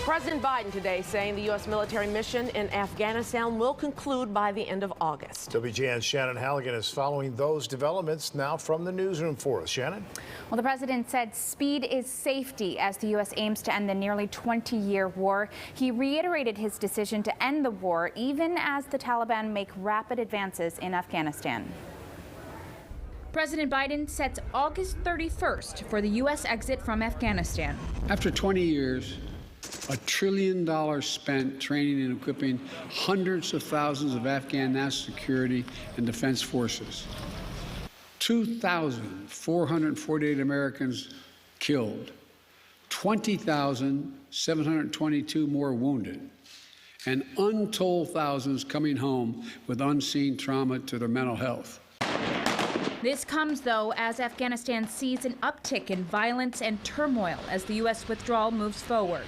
President Biden today saying the U.S. military mission in Afghanistan will conclude by the end of August. WGN's Shannon Halligan is following those developments now from the newsroom for us. Shannon? Well, the president said speed is safety as the U.S. aims to end the nearly 20-year war. He reiterated his decision to end the war even as the Taliban make rapid advances in Afghanistan. President Biden sets August 31st for the U.S. exit from Afghanistan. After 20 years, $1 trillion spent training and equipping hundreds of thousands of Afghan national security and defense forces. 2,448 Americans killed, 20,722 more wounded, and untold thousands coming home with unseen trauma to their mental health. This comes, though, as Afghanistan sees an uptick in violence and turmoil as the U.S. withdrawal moves forward.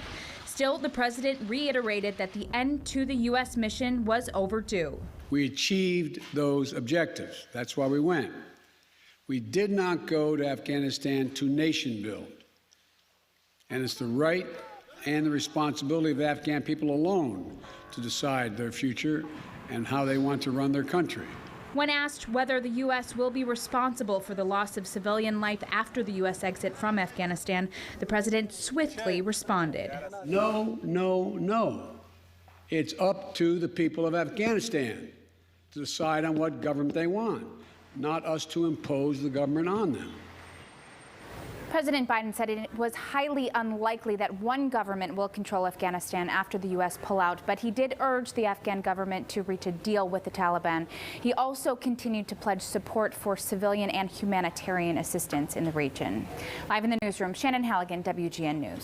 Still, the president reiterated that the end to the U.S. mission was overdue. We achieved those objectives. That's why we went. We did not go to Afghanistan to nation build. And it's the right and the responsibility of the Afghan people alone to decide their future and how they want to run their country. When asked whether the U.S. will be responsible for the loss of civilian life after the U.S. exit from Afghanistan, the president swiftly responded. No, no, no. It's up to the people of Afghanistan to decide on what government they want, not us to impose the government on them. President Biden said it was highly unlikely that one government will control Afghanistan after the U.S. pullout, but he did urge the Afghan government to reach a deal with the Taliban. He also continued to pledge support for civilian and humanitarian assistance in the region. Live in the newsroom, Shannon Halligan, WGN News.